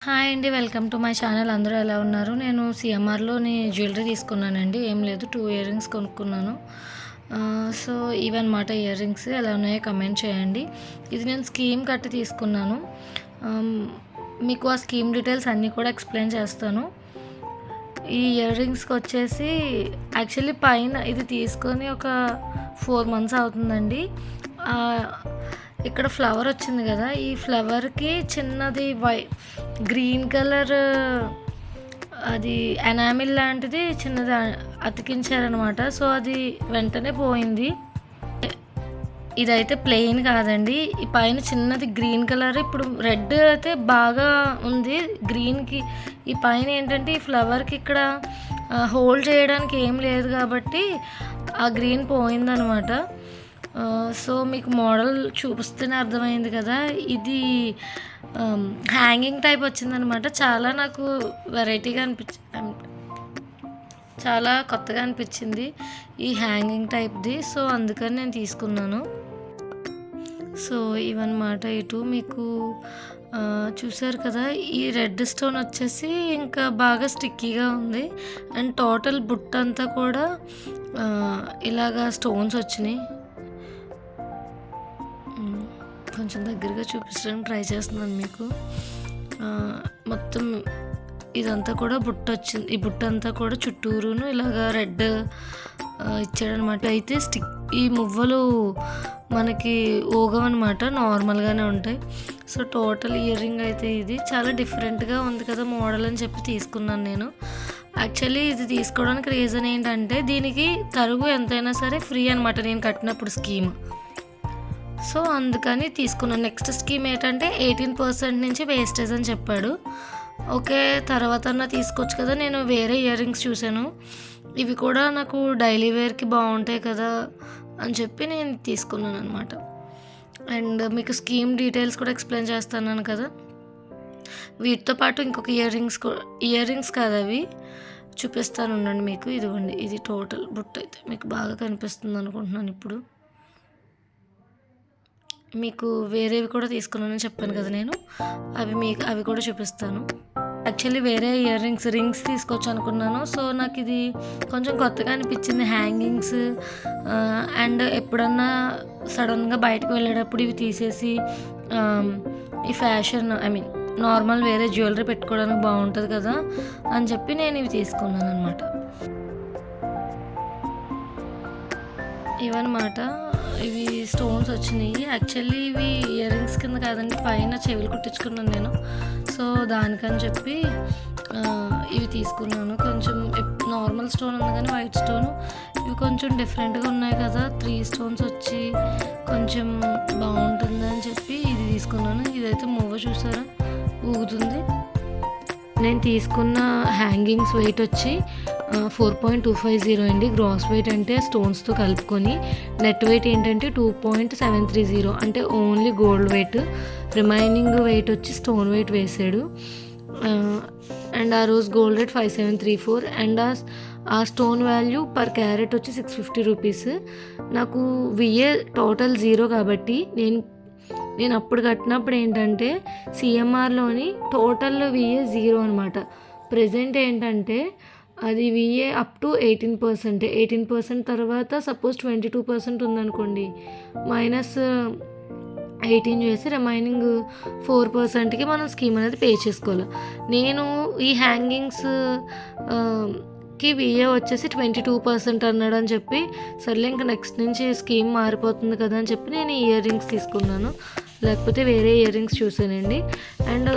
Hi అండి. Welcome to my channel. అందరూ ఎలా ఉన్నారు? నేను సీఎంఆర్‌లోని జ్యువెలరీ తీసుకున్నానండి. ఏం లేదు, 2 ఇయర్ రింగ్స్ కొనుక్కున్నాను. సో, ఇవన్నమాట ఇయర్ రింగ్స్. ఎలా ఉన్నాయో కమెంట్ చేయండి. ఇది నేను స్కీమ్ కట్టి తీసుకున్నాను. ఆహ్, మీకు ఆ స్కీమ్ డీటెయిల్స్ అన్నీ కూడా ఎక్స్‌ప్లెయిన్ చేస్తాను. ఈ ఇయర్ రింగ్స్‌కొచ్చేసి యాక్చువల్లీ పైన ఇది తీసుకొని ఒక 4 మంత్స్ అవుతుందండి. ఆహ్, ఇక్కడ ఫ్లవర్ వచ్చింది కదా! ఈ ఫ్లవర్‌కి చిన్నది గ్రీన్ కలర్ అది ఎనామిల్ లాంటిది చిన్నది అతికించారనమాట. సో, అది వెంటనే పోయింది. ఇదైతే ప్లెయిన్ కాదండి. ఈ పైన చిన్నది గ్రీన్ కలర్, ఇప్పుడు రెడ్ అయితే బాగా ఉంది. గ్రీన్‌కి ఈ పైన ఏంటంటే ఈ ఫ్లవర్‌కి ఇక్కడ హోల్డ్ చేయడానికి ఏం లేదు కాబట్టి ఆ గ్రీన్ పోయిందనమాట. సో, మీకు మోడల్ చూపిస్తేనే అర్థమైంది కదా! ఇది హ్యాంగింగ్ టైప్ వచ్చిందనమాట. చాలా నాకు వెరైటీగా చాలా కొత్తగా అనిపించింది ఈ హ్యాంగింగ్ టైప్‌ది. సో, అందుకని నేను తీసుకున్నాను. సో, ఇవన్నమాట ఇటు మీకు చూసారు కదా! ఈ రెడ్ స్టోన్ వచ్చేసి ఇంకా బాగా స్టిక్కీగా ఉంది. అండ్ టోటల్ బుట్టంతా కూడా ఇలాగా స్టోన్స్ వచ్చినాయి. కొంచెం దగ్గరగా చూపించడానికి ట్రై చేస్తున్నాను మీకు. మొత్తం ఇదంతా కూడా బుట్ట వచ్చింది. ఈ బుట్ట అంతా కూడా చుట్టూరును ఇలాగా రెడ్ ఇచ్చాడనమాట. అయితే ఈ మువ్వలు మనకి ఊగవన్నమాట, నార్మల్గానే ఉంటాయి. సో, టోటల్ ఇయర్ రింగ్ అయితే ఇది చాలా డిఫరెంట్గా ఉంది కదా మోడల్ అని చెప్పి తీసుకున్నాను నేను. యాక్చువల్లీ ఇది తీసుకోవడానికి రీజన్ ఏంటంటే దీనికి తరుగు ఎంతైనా సరే ఫ్రీ అనమాట నేను కట్టినప్పుడు స్కీమ్. సో, అందుకని తీసుకున్నాను. నెక్స్ట్ స్కీమ్ ఏంటంటే 18% నుంచి వేస్టేజ్ అని చెప్పాడు. ఓకే, తర్వాతన్నా తీసుకోవచ్చు కదా. నేను వేరే ఇయర్ రింగ్స్ చూశాను. ఇవి కూడా నాకు డైలీ వేర్‌కి బాగుంటాయి కదా అని చెప్పి నేను తీసుకున్నాను అనమాట. అండ్ మీకు స్కీమ్ డీటెయిల్స్ కూడా ఎక్స్ప్లెయిన్ చేస్తున్నాను కదా. వీటితో పాటు ఇంకొక ఇయర్ రింగ్స్ కాదు అవి, చూపిస్తాను ఉండండి మీకు. ఇదిగోండి, ఇది టోటల్ బుట్ట అయితే మీకు బాగా కనిపిస్తుంది అనుకుంటున్నాను ఇప్పుడు. మీకు వేరేవి కూడా తీసుకున్నానని చెప్పాను కదా నేను. అవి కూడా చూపిస్తాను. యాక్చువల్లీ వేరే రింగ్స్ తీసుకోవచ్చు అనుకున్నాను. సో, నాకు ఇది కొంచెం కొత్తగా అనిపించింది హ్యాంగింగ్స్. అండ్ ఎప్పుడన్నా సడన్గా బయటకు వెళ్ళేటప్పుడు ఇవి తీసేసి ఈ ఫ్యాషన్ నార్మల్ వేరే జ్యువెలరీ పెట్టుకోవడానికి బాగుంటుంది కదా అని చెప్పి నేను ఇవి తీసుకున్నాను అనమాట. ఇవన్నమాట, ఇవి స్టోన్స్ వచ్చినాయి. యాక్చువల్లీ ఇవి ఇయర్ రింగ్స్ కింద కాదండి, పైన చెవులు కుట్టించుకున్నాను నేను. సో, దానికని చెప్పి ఇవి తీసుకున్నాను. కొంచెం నార్మల్ స్టోన్ ఉంది కానీ వైట్ స్టోన్, ఇవి కొంచెం డిఫరెంట్గా ఉన్నాయి కదా, 3 స్టోన్స్ వచ్చి కొంచెం బాగుంటుంది అని చెప్పి ఇది తీసుకున్నాను. ఇదైతే మువ్వ చూసారా ఊగుతుంది. నేను తీసుకున్న హ్యాంగింగ్స్ వెయిట్ వచ్చి 4.250 అండి. గ్రాస్ వెయిట్ అంటే స్టోన్స్తో కలుపుకొని. నెట్ వెయిట్ ఏంటంటే 2.730, అంటే only gold weight. Remaining weight వచ్చి స్టోన్ వెయిట్ వేసాడు. అండ్ ఆ రోజు గోల్డ్ రేట్ 5734. అండ్ ఆ స్టోన్ వాల్యూ పర్ క్యారెట్ వచ్చి 650 రూపీస్. నాకు విఏ టోటల్ 0 కాబట్టి నేను అప్పుడు కట్టినప్పుడు ఏంటంటే సీఎంఆర్లోని టోటల్ విఏ 0 అనమాట. ప్రెజెంట్ ఏంటంటే అది విఏ అప్ టు 18%. 18% తర్వాత సపోజ్ 22% ఉందనుకోండి, -18 చేసి రిమైనింగ్ 4%కి మనం స్కీమ్ అనేది పే చేసుకోవాలి. నేను ఈ హ్యాంగింగ్స్ కి విఏ వచ్చేసి 22% అన్నాడు అని చెప్పి, సర్లే ఇంకా నెక్స్ట్ నుంచి స్కీమ్ మారిపోతుంది కదా అని చెప్పి నేను ఈ ఇయర్ రింగ్స్ తీసుకున్నాను. లేకపోతే వేరే ఇయర్ రింగ్స్ చూసానండి. అండ్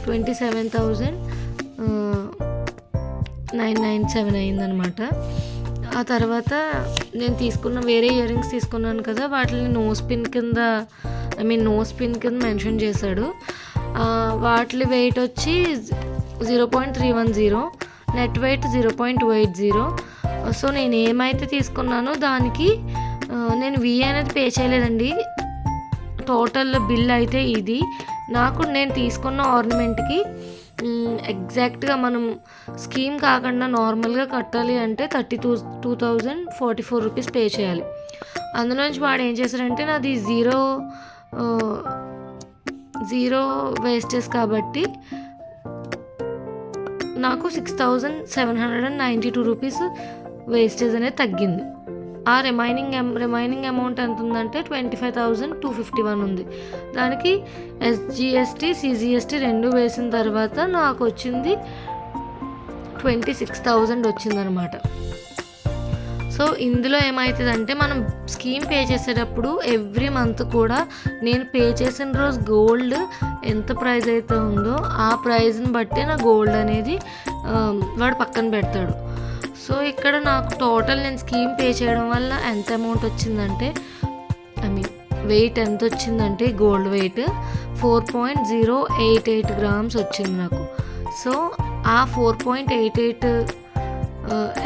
27,997 అయిందనమాట. ఆ తర్వాత నేను తీసుకున్న వేరే ఇయర్ రింగ్స్ తీసుకున్నాను కదా, వాటిని నో స్పిన్ కింద మెన్షన్ చేశాడు. వాటి వెయిట్ వచ్చి 0.310, నెట్ వెయిట్ 0.80. సో, నేను ఏమైతే తీసుకున్నానో దానికి నేను విఏ అనేది పే చేయలేదండి. టోటల్ బిల్ అయితే ఇది. నేను తీసుకున్న ఆర్నమెంట్కి ఎగ్జాక్ట్గా మనం స్కీమ్ కాకుండా నార్మల్గా కట్టాలి అంటే 32,044 రూపీస్ పే చేయాలి. అందులోంచి వాడు ఏం చేశాడంటే నాది జీరో వేస్టేజ్ కాబట్టి నాకు 6,792 రూపీస్ వేస్టేజ్ అనేది తగ్గింది. ఆ రిమైనింగ్ అమౌంట్ ఎంత ఉందంటే 25,251 ఉంది. దానికి SGST CGST రెండు వేసిన తర్వాత నాకు వచ్చింది 26,000 వచ్చిందనమాట. సో ఇందులో ఏమవుతుందంటే మనం స్కీమ్ పే చేసేటప్పుడు ఎవ్రీ మంత్ కూడా నేను పే చేసిన రోజు గోల్డ్ ఎంత ప్రైస్ అయితే ఉందో ఆ ప్రైస్ని బట్టే నా గోల్డ్ అనేది వాడు పక్కన పెడతాడు. సో ఇక్కడ నాకు టోటల్ నేను స్కీమ్ పే చేయడం వల్ల ఎంత అమౌంట్ వచ్చిందంటే వెయిట్ ఎంత వచ్చిందంటే గోల్డ్ వెయిట్ 4.088 గ్రామ్స్ వచ్చింది నాకు. సో ఆ 4.88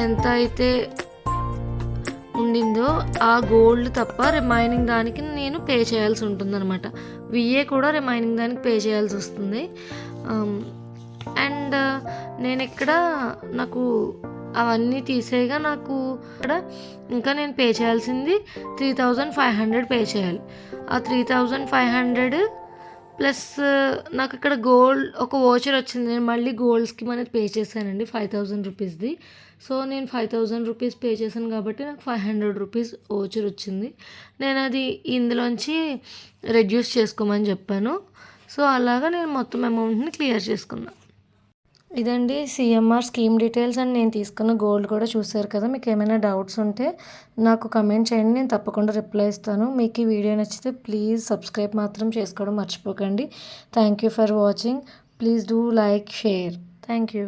ఎంత అయితే ఉండిందో ఆ గోల్డ్ తప్ప రిమైనింగ్ దానికి నేను పే చేయాల్సి ఉంటుందన్నమాట. VA కూడా రిమైనింగ్ దానికి పే చేయాల్సి వస్తుంది. అండ్ నేను ఇక్కడ నాకు అవన్నీ తీసేయగా నాకు ఇక్కడ ఇంకా నేను పే చేయాల్సింది 3,500 పే చేయాలి. ఆ 3,500 ప్లస్ నాకు ఇక్కడ గోల్డ్ ఒక వోచర్ వచ్చింది. నేను మళ్ళీ గోల్డ్ స్కీమ్ అనేది పే చేశానండి 5,000 రూపీస్ది. సో నేను 5,000 రూపీస్ పే చేశాను కాబట్టి నాకు 500 రూపీస్ వోచర్ వచ్చింది. నేను అది ఇందులోంచి రెడ్యూస్ చేసుకోమని చెప్పాను. సో అలాగా నేను మొత్తం అమౌంట్ని క్లియర్ చేసుకున్నాను. ఇదండి CMR స్కీమ్ డీటెయిల్స్. అండ్ నేను తీసుకున్న గోల్డ్ కూడా చూసారు కదా. మీకు ఏమైనా డౌట్స్ ఉంటే నాకు కమెంట్ చేయండి, నేను తప్పకుండా రిప్లై ఇస్తాను. మీకు ఈ వీడియో నచ్చితే ప్లీజ్ సబ్స్క్రైబ్ మాత్రం చేసుకోవడం మర్చిపోకండి. Thank you for watching. Please do like, share. Thank you.